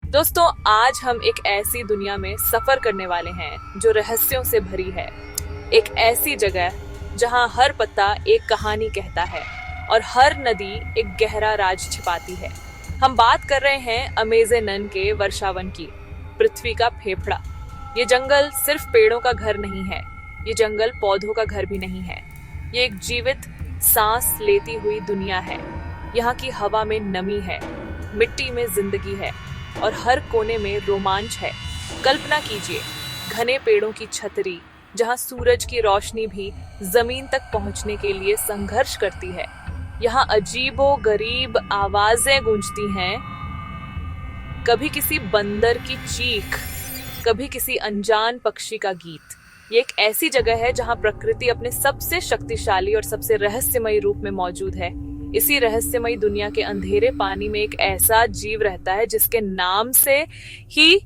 दोस्तों, आज हम एक ऐसी दुनिया में सफर करने वाले हैं जो रहस्यों से भरी है। एक ऐसी जगह जहां हर पत्ता एक कहानी कहता है और हर नदी एक गहरा राज छिपाती है। हम बात कर रहे हैं अमेज़न के वर्षावन की, पृथ्वी का फेफड़ा। ये जंगल सिर्फ पेड़ों का घर नहीं है, ये जंगल पौधों का घर भी नहीं है। ये एक जीवित सांस लेती हुई दुनिया है। यहाँ की हवा में नमी है, मिट्टी में जिंदगी है और हर कोने में रोमांच है। कल्पना कीजिए, घने पेड़ों की छतरी जहां सूरज की रोशनी भी जमीन तक पहुंचने के लिए संघर्ष करती है। यहाँ अजीबो गरीब आवाजें गूंजती हैं, कभी किसी बंदर की चीख, कभी किसी अनजान पक्षी का गीत। ये एक ऐसी जगह है जहां प्रकृति अपने सबसे शक्तिशाली और सबसे रहस्यमयी रूप में मौजूद है। इसी रहस्यमयी दुनिया के अंधेरे पानी में एक ऐसा जीव रहता है जिसके नाम से ही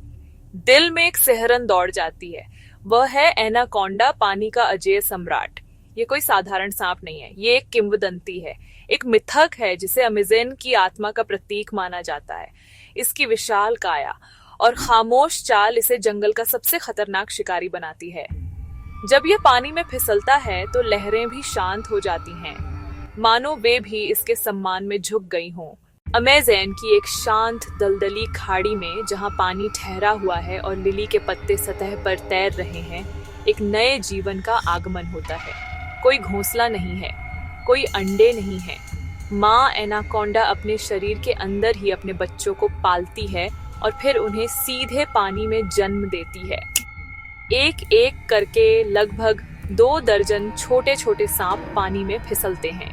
दिल में एक सिहरन दौड़ जाती है। वह है एनाकोंडा, पानी का अजेय सम्राट। ये कोई साधारण सांप नहीं है, ये एक किंवदंती है, एक मिथक है जिसे अमेज़न की आत्मा का प्रतीक माना जाता है। इसकी विशाल काया और खामोश चाल इसे जंगल का सबसे खतरनाक शिकारी बनाती है। जब यह पानी में फिसलता है तो लहरें भी शांत हो जाती हैं, मानो वे भी इसके सम्मान में झुक गई हों। अमेज़न की एक शांत दलदली खाड़ी में जहां पानी ठहरा हुआ है और लिली के पत्ते सतह पर तैर रहे हैं, एक नए जीवन का आगमन होता है। कोई घोंसला नहीं है, कोई अंडे नहीं है। माँ एनाकोंडा अपने शरीर के अंदर ही अपने बच्चों को पालती है और फिर उन्हें सीधे पानी में जन्म देती है। एक एक करके लगभग 2 दर्जन छोटे छोटे सांप पानी में फिसलते हैं।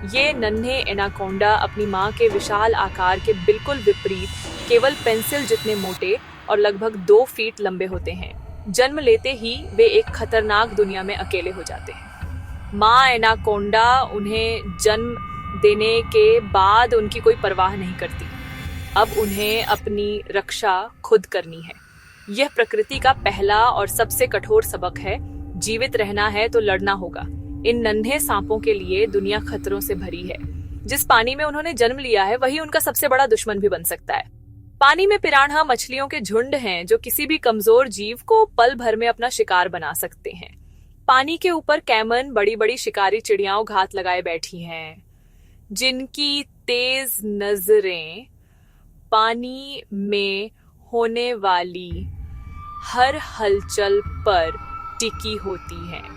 ये नन्हे एनाकोंडा अपनी माँ के विशाल आकार के बिल्कुल विपरीत केवल पेंसिल जितने मोटे और लगभग 2 फीट लंबे होते हैं। जन्म लेते ही वे एक खतरनाक दुनिया में अकेले हो जाते हैं। माँ एनाकोंडा उन्हें जन्म देने के बाद उनकी कोई परवाह नहीं करती। अब उन्हें अपनी रक्षा खुद करनी है। यह प्रकृति का पहला और सबसे कठोर सबक है। जीवित रहना है तो लड़ना होगा। इन नन्हे सांपों के लिए दुनिया खतरों से भरी है। जिस पानी में उन्होंने जन्म लिया है वही उनका सबसे बड़ा दुश्मन भी बन सकता है। पानी में पिरान्हा मछलियों के झुंड हैं जो किसी भी कमजोर जीव को पल भर में अपना शिकार बना सकते हैं। पानी के ऊपर कैमन बड़ी बड़ी शिकारी चिड़ियाओं घात लगाए बैठी हैं, जिनकी तेज नजरें पानी में होने वाली हर हलचल पर टिकी होती हैं।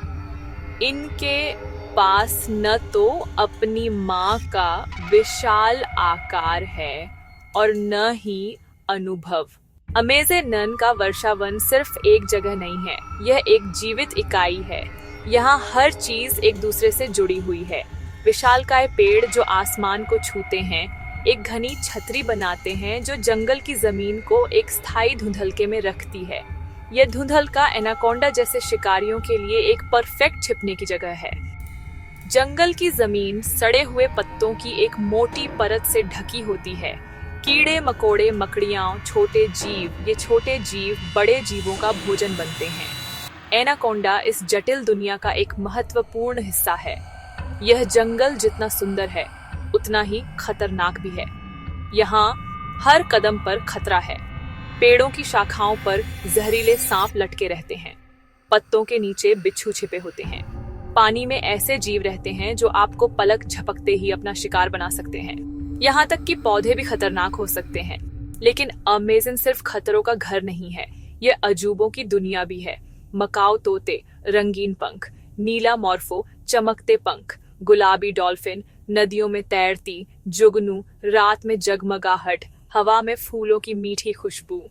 इनके पास न तो अपनी माँ का विशाल आकार है और न ही अनुभव। अमेज़न का वर्षावन सिर्फ एक जगह नहीं है, यह एक जीवित इकाई है। यहाँ हर चीज एक दूसरे से जुड़ी हुई है। विशालकाय पेड़ जो आसमान को छूते हैं, एक घनी छतरी बनाते हैं जो जंगल की जमीन को एक स्थायी धुंधलके में रखती है। यह धुंधलका एनाकोंडा जैसे शिकारियों के लिए एक परफेक्ट छिपने की जगह है। जंगल की जमीन सड़े हुए पत्तों की एक मोटी परत से ढकी होती है। कीड़े मकोड़े, मकड़ियाँ, छोटे जीव, ये छोटे जीव बड़े जीवों का भोजन बनते हैं। एनाकोंडा इस जटिल दुनिया का एक महत्वपूर्ण हिस्सा है। यह जंगल जितना सुंदर है उतना ही खतरनाक भी है। यहाँ हर कदम पर खतरा है। पेड़ों की शाखाओं पर जहरीले सांप लटके रहते हैं, पत्तों के नीचे बिच्छू छिपे होते हैं। पानी में ऐसे जीव रहते हैं जो आपको पलक झपकते ही अपना शिकार बना सकते हैं। यहाँ तक कि पौधे भी खतरनाक हो सकते हैं। लेकिन अमेज़न सिर्फ खतरों का घर नहीं है, यह अजूबों की दुनिया भी है। मकाऊ तोते, रंगीन पंख, नीला मॉर्फो, चमकते पंख, गुलाबी डॉल्फिन, नदियों में तैरती जुगनू, रात में जगमगाहट, हवा में फूलों की मीठी खुशबू।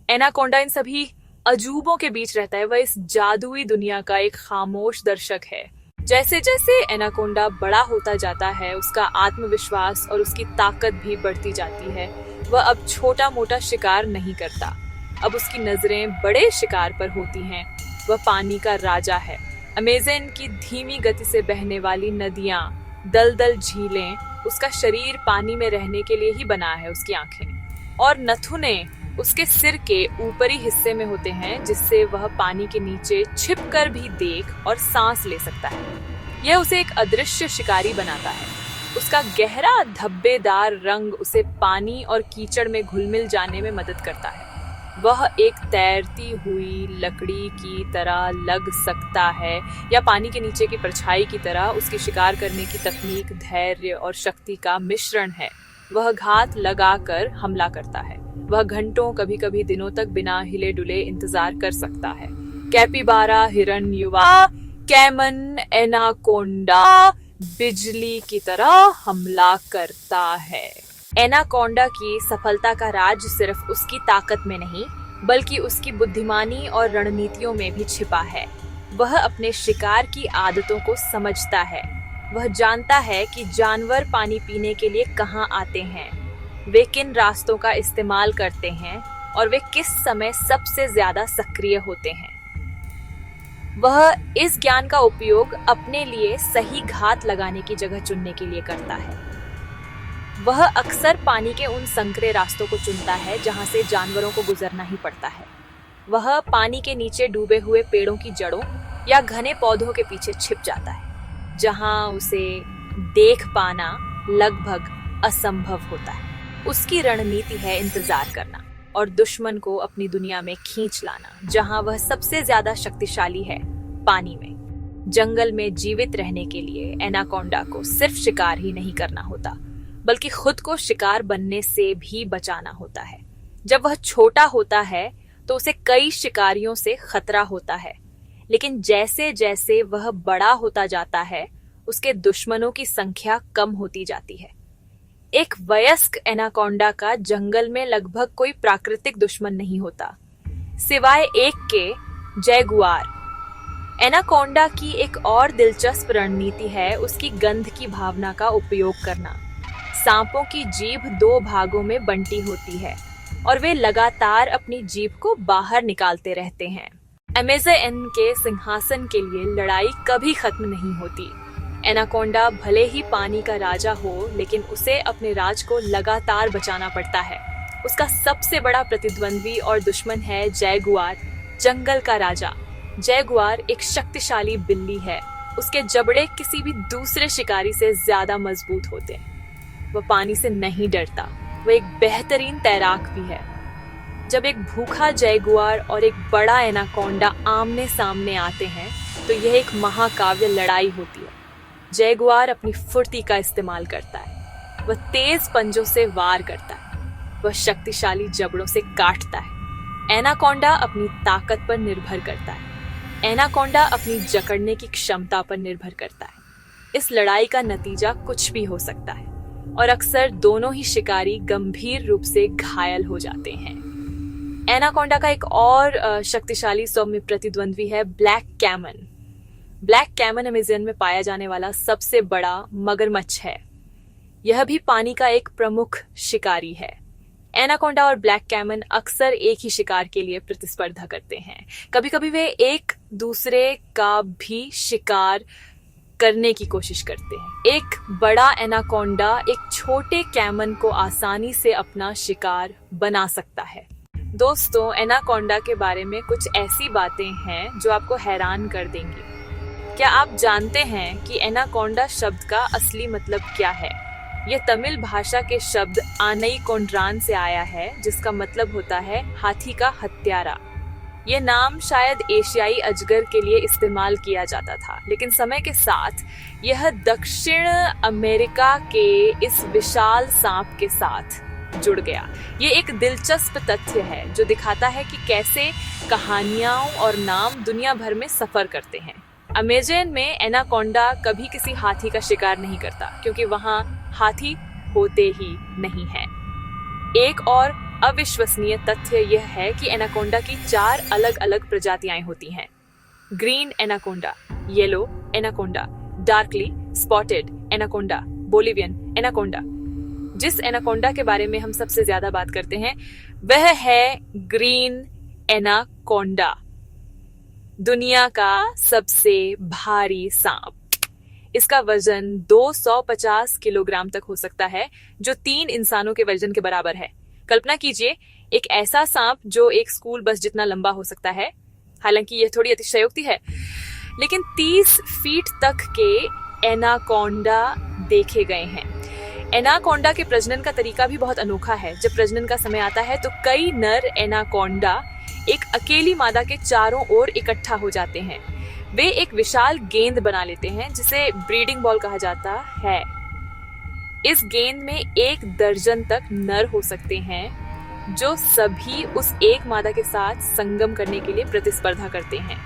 एनाकोंडा इन सभी अजूबों के बीच रहता है। वह इस जादुई दुनिया का एक खामोश दर्शक है। जैसे जैसे एनाकोंडा बड़ा होता जाता है, उसका आत्मविश्वास और उसकी ताकत भी बढ़ती जाती है। वह अब छोटा मोटा शिकार नहीं करता, अब उसकी नजरें बड़े शिकार पर होती हैं। वह पानी का राजा है। अमेज़न की धीमी गति से बहने वाली नदियां, दलदल झीलें, उसका शरीर पानी में रहने के लिए ही बना है। उसकी आंखें और नथुने उसके सिर के ऊपरी हिस्से में होते हैं, जिससे वह पानी के नीचे छिपकर भी देख और सांस ले सकता है। यह उसे एक अदृश्य शिकारी बनाता है। उसका गहरा धब्बेदार रंग उसे पानी और कीचड़ में घुल-मिल जाने में मदद करता है। वह एक तैरती हुई लकड़ी की तरह लग सकता है या पानी के नीचे की परछाई की तरह। उसकी शिकार करने की तकनीक धैर्य और शक्ति का मिश्रण है। वह घात लगाकर हमला करता है। वह घंटों, कभी कभी दिनों तक बिना हिले डुले इंतजार कर सकता है। कैपिबारा, हिरण, युवा कैमन, एनाकोंडा बिजली की तरह हमला करता है। एनाकोंडा की सफलता का राज सिर्फ उसकी ताकत में नहीं, बल्कि उसकी बुद्धिमानी और रणनीतियों में भी छिपा है। वह अपने शिकार की आदतों को समझता है। वह जानता है कि जानवर पानी पीने के लिए कहाँ आते हैं, वे किन रास्तों का इस्तेमाल करते हैं और वे किस समय सबसे ज्यादा सक्रिय होते हैं। वह इस ज्ञान का उपयोग अपने लिए सही घात लगाने की जगह चुनने के लिए करता है। वह अक्सर पानी के उन संकरे रास्तों को चुनता है जहां से जानवरों को गुजरना ही पड़ता है। वह पानी के नीचे डूबे हुए पेड़ों की जड़ों या घने पौधों के पीछे छिप जाता है, जहां उसे देख पाना लगभग असंभव होता है। उसकी रणनीति है इंतजार करना और दुश्मन को अपनी दुनिया में खींच लाना, जहां वह सबसे ज्यादा शक्तिशाली है, पानी में। जंगल में जीवित रहने के लिए एनाकोंडा को सिर्फ शिकार ही नहीं करना होता, बल्कि खुद को शिकार बनने से भी बचाना होता है। जब वह छोटा होता है तो उसे कई शिकारियों से खतरा होता है, लेकिन जैसे जैसे वह बड़ा होता जाता है, उसके दुश्मनों की संख्या कम होती जाती है। एक वयस्क एनाकोंडा का जंगल में लगभग कोई प्राकृतिक दुश्मन नहीं होता, सिवाय एक के, जैगुआर। एनाकोंडा की एक और दिलचस्प रणनीति है उसकी गंध की भावना का उपयोग करना। सांपों की जीभ 2 भागों में बंटी होती है और वे लगातार अपनी जीभ को बाहर निकालते रहते हैं। अमेज़न के सिंहासन के लिए लड़ाई कभी खत्म नहीं होती। एनाकोंडा भले ही पानी का राजा हो, लेकिन उसे अपने राज को लगातार बचाना पड़ता है। उसका सबसे बड़ा प्रतिद्वंद्वी और दुश्मन है जैगुआर, जंगल का राजा। जैगुआर एक शक्तिशाली बिल्ली है। उसके जबड़े किसी भी दूसरे शिकारी से ज्यादा मजबूत होते हैं। वह पानी से नहीं डरता। वह एक बेहतरीन तैराक भी है। जब एक भूखा जैगुआर और एक बड़ा एनाकोंडा आमने सामने आते हैं, तो यह एक महाकाव्य लड़ाई होती है। जैगुआर अपनी फुर्ती का इस्तेमाल करता है। वह तेज पंजों से वार करता है। वह शक्तिशाली जबड़ों से काटता है। एनाकोंडा अपनी ताकत पर निर्भर करता है। एनाकोंडा अपनी जकड़ने की क्षमता पर निर्भर करता है। इस लड़ाई का नतीजा कुछ भी हो सकता है और अक्सर दोनों ही शिकारी गंभीर रूप से घायल हो जाते हैं। एनाकोंडा का एक और शक्तिशाली सौम्य प्रतिद्वंद्वी है black caiman. Black caiman Amazon में पाया जाने वाला सबसे बड़ा मगरमच्छ है। यह भी पानी का एक प्रमुख शिकारी है। एनाकोंडा और ब्लैक कैमन अक्सर एक ही शिकार के लिए प्रतिस्पर्धा करते हैं। कभी कभी वे एक दूसरे का भी शिकार करने की कोशिश करते हैं। एक बड़ा एनाकोंडा एक छोटे कैमन को आसानी से अपना शिकार बना सकता है। दोस्तों, एनाकोंडा के बारे में कुछ ऐसी बातें हैं जो आपको हैरान कर देंगी। क्या आप जानते हैं कि एनाकोंडा शब्द का असली मतलब क्या है? यह तमिल भाषा के शब्द आनई कोंड्रान से आया है, जिसका मतलब होता है हाथी का हत्यारा। यह नाम शायद एशियाई अजगर के लिए इस्तेमाल किया जाता था, लेकिन समय के साथ यह दक्षिण अमेरिका के इस विशाल सांप के साथ जुड़ गया। ये एक दिलचस्प तथ्य है जो दिखाता है कि कैसे कहानियां और नाम दुनिया भर में सफर करते हैं। अमेज़न में एनाकोंडा कभी किसी हाथी का शिकार नहीं करता, क्योंकि वहां हाथी होते ही नहीं हैं। एक और अविश्वसनीय तथ्य यह है कि एनाकोंडा की 4 अलग अलग प्रजातियां होती हैं। Green anaconda, yellow anaconda, darkly spotted anaconda, Bolivian anaconda. जिस एनाकोंडा के बारे में हम सबसे ज्यादा बात करते हैं वह है ग्रीन एनाकोंडा, दुनिया का सबसे भारी सांप। इसका वजन 250 किलोग्राम तक हो सकता है, जो 3 इंसानों के वजन के बराबर है। कल्पना कीजिए एक ऐसा सांप जो एक स्कूल बस जितना लंबा हो सकता है। हालांकि यह थोड़ी अतिशयोक्ति है, लेकिन 30 फीट तक के एनाकोंडा देखे गए हैं। एनाकोंडा के प्रजनन का तरीका भी बहुत अनोखा है। जब प्रजनन का समय आता है तो कई नर एनाकोंडा एक अकेली मादा के चारों ओर इकट्ठा हो जाते हैं। वे एक विशाल गेंद बना लेते हैं जिसे ब्रीडिंग बॉल कहा जाता है। इस गेंद में 1 दर्जन तक नर हो सकते हैं जो सभी उस एक मादा के साथ संगम करने के लिए प्रतिस्पर्धा करते हैं।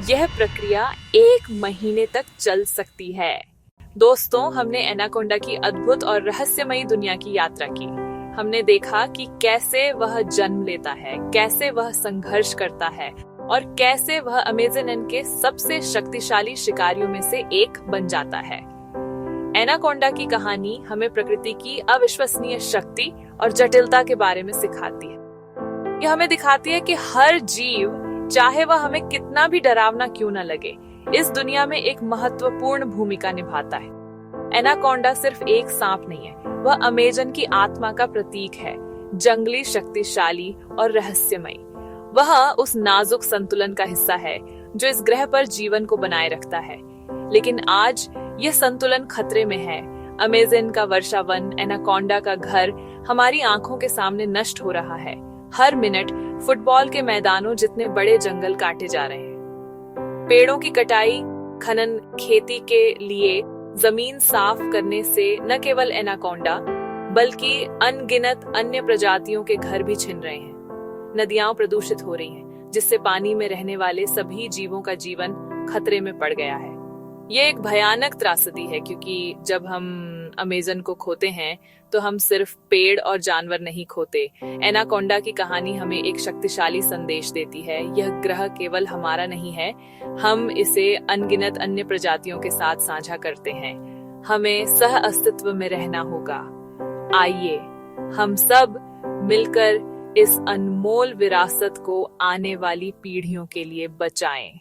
यह प्रक्रिया 1 महीने तक चल सकती है। दोस्तों, हमने एनाकोंडा की अद्भुत और रहस्यमयी दुनिया की यात्रा की। हमने देखा कि कैसे वह जन्म लेता है, कैसे वह संघर्ष करता है और कैसे वह अमेज़न के सबसे शक्तिशाली शिकारियों में से एक बन जाता है। एनाकोंडा की कहानी हमें प्रकृति की अविश्वसनीय शक्ति और जटिलता के बारे में सिखाती है। यह हमें दिखाती है कि हर जीव, चाहे वह हमें कितना भी डरावना क्यों न लगे, इस दुनिया में एक महत्वपूर्ण भूमिका निभाता है। एनाकोंडा सिर्फ एक सांप नहीं है, वह अमेज़न की आत्मा का प्रतीक है, जंगली, शक्तिशाली और रहस्यमयी। वह उस नाजुक संतुलन का हिस्सा है जो इस ग्रह पर जीवन को बनाए रखता है। लेकिन आज यह संतुलन खतरे में है। अमेज़न का वर्षा वन, एनाकोंडा का घर हमारी आंखों के सामने नष्ट हो रहा है। हर मिनट फुटबॉल के मैदानों जितने बड़े जंगल काटे जा रहे हैं। पेड़ों की कटाई, खनन, खेती के लिए जमीन साफ करने से न केवल एनाकोंडा बल्कि अनगिनत अन्य प्रजातियों के घर भी छिन रहे हैं। नदियां प्रदूषित हो रही हैं, जिससे पानी में रहने वाले सभी जीवों का जीवन खतरे में पड़ गया है। ये एक भयानक त्रासदी है, क्योंकि जब हम अमेज़न को खोते हैं तो हम सिर्फ पेड़ और जानवर नहीं खोते। एनाकोंडा की कहानी हमें एक शक्तिशाली संदेश देती है। यह ग्रह केवल हमारा नहीं है, हम इसे अनगिनत अन्य प्रजातियों के साथ साझा करते हैं। हमें सह अस्तित्व में रहना होगा। आइए हम सब मिलकर इस अनमोल विरासत को आने वाली पीढ़ियों के लिए बचाएं।